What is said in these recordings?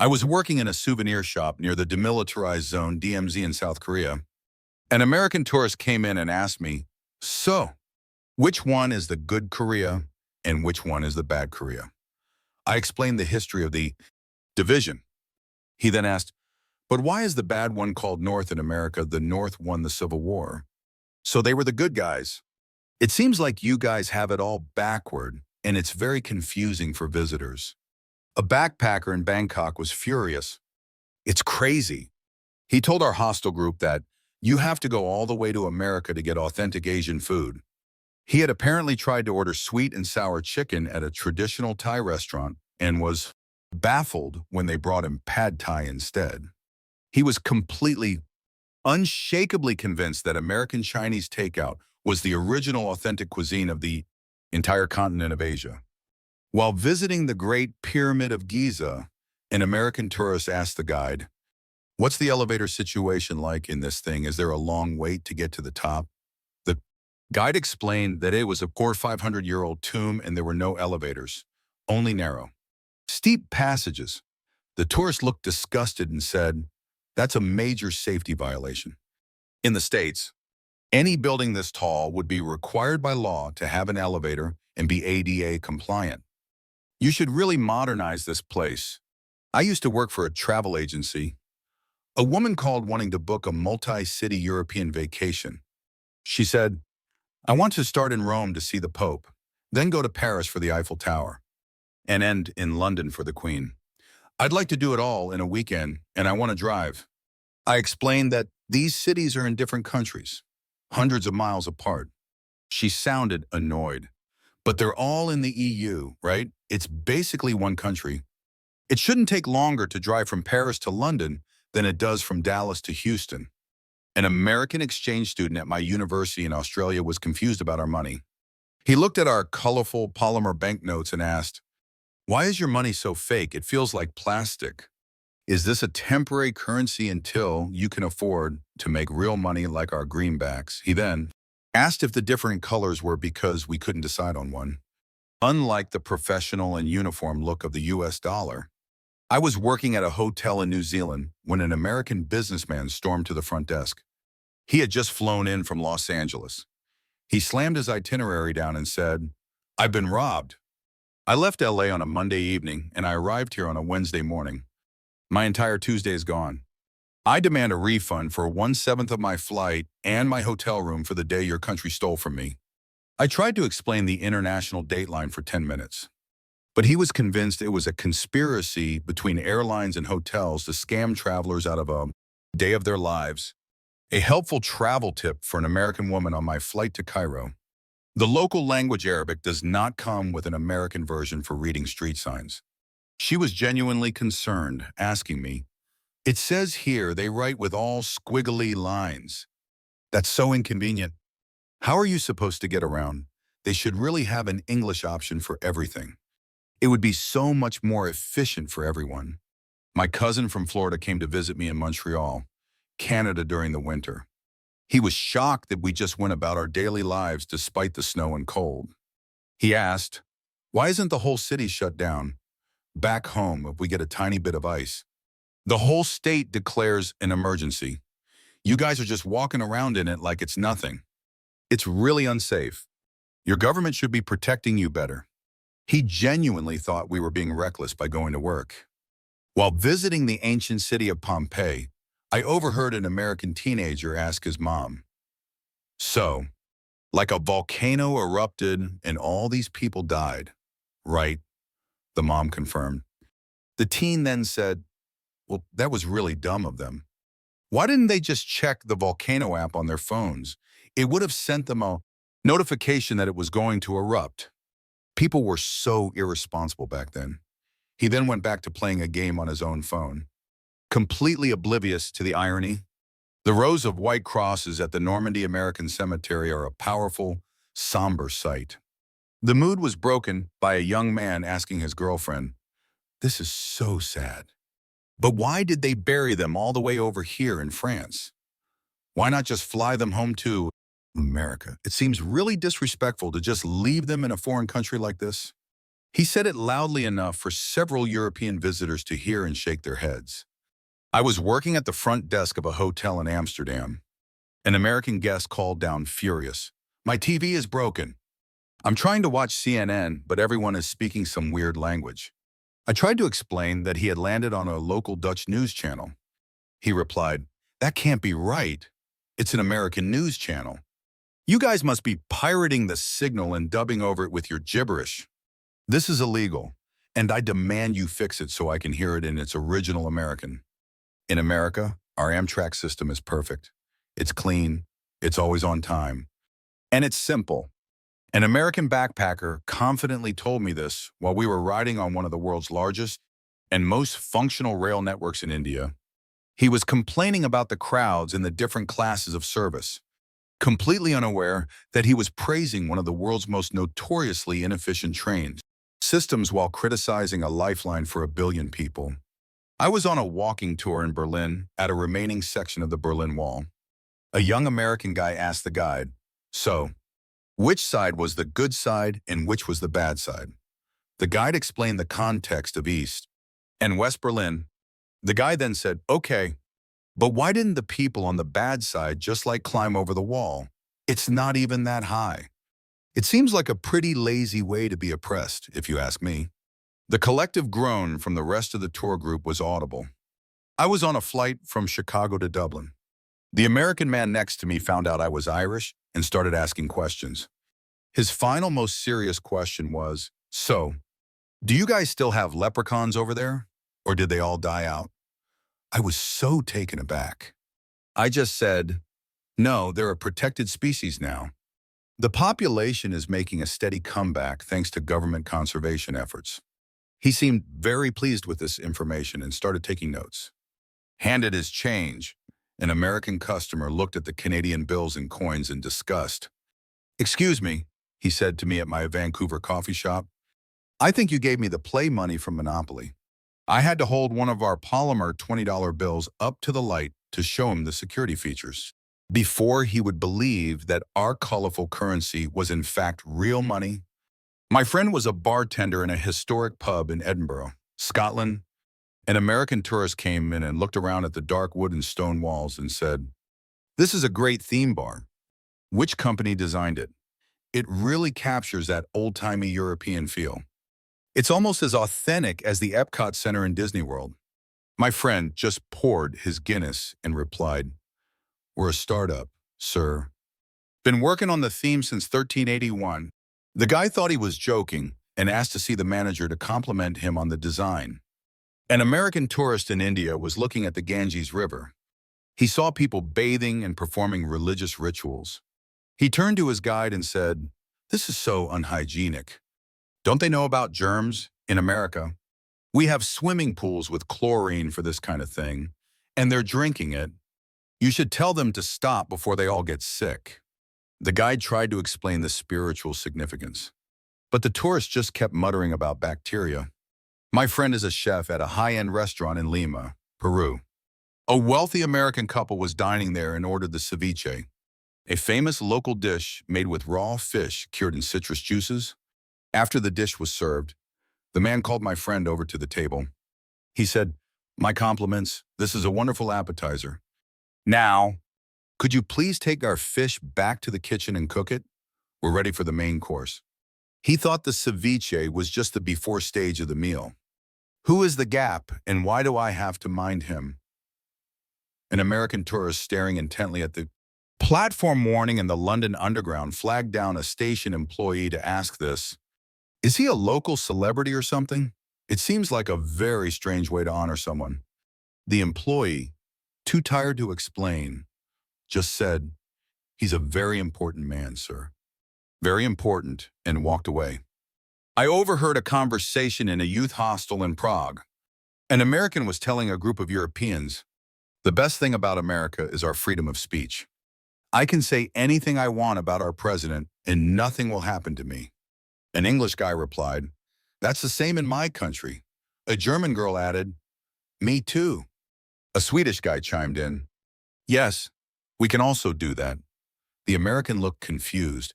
I was working in a souvenir shop near the demilitarized zone DMZ in South Korea. An American tourist came in and asked me, "So, which one is the good Korea and which one is the bad Korea?" I explained the history of the division. He then asked, "But why is the bad one called North in America? The North won the Civil War. So they were the good guys." It seems like you guys have it all backward, and it's very confusing for visitors. A backpacker in Bangkok was furious. "It's crazy." He told our hostel group that you have to go all the way to America to get authentic Asian food. He had apparently tried to order sweet and sour chicken at a traditional Thai restaurant and was baffled when they brought him pad Thai instead. He was completely, unshakably convinced that American Chinese takeout was the original authentic cuisine of the entire continent of Asia. While visiting the Great Pyramid of Giza, an American tourist asked the guide, "What's the elevator situation like in this thing? Is there a long wait to get to the top?" The guide explained that it was a poor 500-year-old tomb and there were no elevators, only narrow, steep passages. The tourist looked disgusted and said, "That's a major safety violation." In the States, any building this tall would be required by law to have an elevator and be ADA compliant. You should really modernize this place. I used to work for a travel agency. A woman called wanting to book a multi-city European vacation. She said, "I want to start in Rome to see the Pope, then go to Paris for the Eiffel Tower, and end in London for the Queen. I'd like to do it all in a weekend, and I want to drive." I explained that these cities are in different countries, hundreds of miles apart. She sounded annoyed. "But they're all in the EU, right? It's basically one country. It shouldn't take longer to drive from Paris to London than it does from Dallas to Houston." An American exchange student at my university in Australia was confused about our money. He looked at our colorful polymer banknotes and asked, "Why is your money so fake? It feels like plastic. Is this a temporary currency until you can afford to make real money like our greenbacks?" He then asked if the different colors were because we couldn't decide on one. Unlike the professional and uniform look of the US dollar, I was working at a hotel in New Zealand when an American businessman stormed to the front desk. He had just flown in from Los Angeles. He slammed his itinerary down and said, "I've been robbed. I left LA on a Monday evening and I arrived here on a Wednesday morning. My entire Tuesday is gone. I demand a refund for 1/7 of my flight and my hotel room for the day your country stole from me." I tried to explain the international dateline for 10 minutes, but he was convinced it was a conspiracy between airlines and hotels to scam travelers out of a day of their lives. A helpful travel tip for an American woman on my flight to Cairo: the local language Arabic does not come with an American version for reading street signs. She was genuinely concerned, asking me, "It says here they write with all squiggly lines. That's so inconvenient. How are you supposed to get around? They should really have an English option for everything. It would be so much more efficient for everyone." My cousin from Florida came to visit me in Montreal, Canada during the winter. He was shocked that we just went about our daily lives despite the snow and cold. He asked, "Why isn't the whole city shut down? Back home, if we get a tiny bit of ice, the whole state declares an emergency. You guys are just walking around in it like it's nothing. It's really unsafe. Your government should be protecting you better." He genuinely thought we were being reckless by going to work. While visiting the ancient city of Pompeii, I overheard an American teenager ask his mom, "So, like a volcano erupted and all these people died, right?" The mom confirmed. The teen then said, "Well, that was really dumb of them. Why didn't they just check the volcano app on their phones? It would have sent them a notification that it was going to erupt." People were so irresponsible back then. He then went back to playing a game on his own phone, completely oblivious to the irony. The rows of white crosses at the Normandy American Cemetery are a powerful, somber sight. The mood was broken by a young man asking his girlfriend, "This is so sad. But why did they bury them all the way over here in France? Why not just fly them home to America? It seems really disrespectful to just leave them in a foreign country like this." He said it loudly enough for several European visitors to hear and shake their heads. I was working at the front desk of a hotel in Amsterdam. An American guest called down furious. "My TV is broken. I'm trying to watch CNN, but everyone is speaking some weird language." I tried to explain that he had landed on a local Dutch news channel. He replied, "That can't be right. It's an American news channel. You guys must be pirating the signal and dubbing over it with your gibberish. This is illegal, and I demand you fix it so I can hear it in its original American." In America, our Amtrak system is perfect. It's clean, it's always on time, and it's simple. An American backpacker confidently told me this while we were riding on one of the world's largest and most functional rail networks in India. He was complaining about the crowds and the different classes of service, completely unaware that he was praising one of the world's most notoriously inefficient trains systems while criticizing a lifeline for 1 billion people. I was on a walking tour in Berlin at a remaining section of the Berlin Wall. A young American guy asked the guide, "So, which side was the good side and which was the bad side?" The guide explained the context of East and West Berlin. The guy then said, "Okay, but why didn't the people on the bad side just climb over the wall? It's not even that high." It seems like a pretty lazy way to be oppressed, if you ask me. The collective groan from the rest of the tour group was audible. I was on a flight from Chicago to Dublin. The American man next to me found out I was Irish and started asking questions. His final, most serious question was, "So, do you guys still have leprechauns over there? Or did they all die out?" I was so taken aback. I just said, "No, they're a protected species now. The population is making a steady comeback thanks to government conservation efforts." He seemed very pleased with this information and started taking notes. Handed his change, an American customer looked at the Canadian bills and coins in disgust. "Excuse me," he said to me at my Vancouver coffee shop. "I think you gave me the play money from Monopoly." I had to hold one of our polymer $20 bills up to the light to show him the security features, before he would believe that our colorful currency was in fact real money. My friend was a bartender in a historic pub in Edinburgh, Scotland. An American tourist came in and looked around at the dark wood and stone walls and said, "This is a great theme bar. Which company designed it? It really captures that old-timey European feel. It's almost as authentic as the Epcot Center in Disney World." My friend just poured his Guinness and replied, "We're a startup, sir. Been working on the theme since 1381. The guy thought he was joking and asked to see the manager to compliment him on the design. An American tourist in India was looking at the Ganges River. He saw people bathing and performing religious rituals. He turned to his guide and said, "This is so unhygienic. Don't they know about germs? In America, we have swimming pools with chlorine for this kind of thing, and they're drinking it. You should tell them to stop before they all get sick." The guide tried to explain the spiritual significance, but the tourist just kept muttering about bacteria. My friend is a chef at a high-end restaurant in Lima, Peru. A wealthy American couple was dining there and ordered the ceviche, a famous local dish made with raw fish cured in citrus juices. After the dish was served, the man called my friend over to the table. He said, "My compliments, this is a wonderful appetizer. Now, could you please take our fish back to the kitchen and cook it? We're ready for the main course." He thought the ceviche was just the before stage of the meal. Who is the Gap, and why do I have to mind him? An American tourist staring intently at the platform warning in the London Underground flagged down a station employee to ask this. Is he a local celebrity or something? It seems like a very strange way to honor someone. The employee, too tired to explain, just said, "He's a very important man, sir. Very important," and walked away. I overheard a conversation in a youth hostel in Prague. An American was telling a group of Europeans, "The best thing about America is our freedom of speech. I can say anything I want about our president and nothing will happen to me." An English guy replied, "That's the same in my country." A German girl added, "Me too." A Swedish guy chimed in, "Yes, we can also do that." The American looked confused,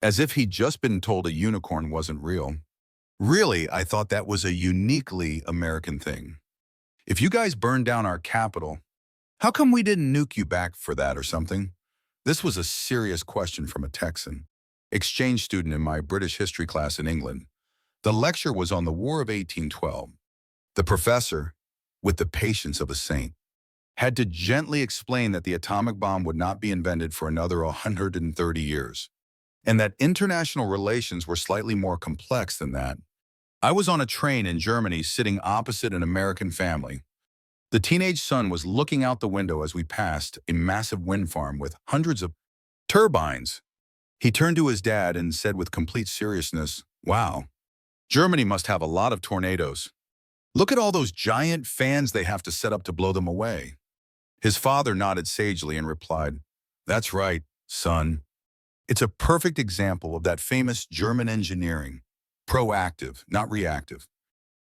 as if he'd just been told a unicorn wasn't real. Really, I thought that was a uniquely American thing. If you guys burned down our capital, how come we didn't nuke you back for that or something? This was a serious question from a Texan, exchange student in my British history class in England. The lecture was on the War of 1812. The professor, with the patience of a saint, had to gently explain that the atomic bomb would not be invented for another 130 years, and that international relations were slightly more complex than that. I was on a train in Germany sitting opposite an American family. The teenage son was looking out the window as we passed a massive wind farm with hundreds of turbines. He turned to his dad and said with complete seriousness, "Wow, Germany must have a lot of tornadoes. Look at all those giant fans they have to set up to blow them away." His father nodded sagely and replied, "That's right, son. It's a perfect example of that famous German engineering, proactive, not reactive.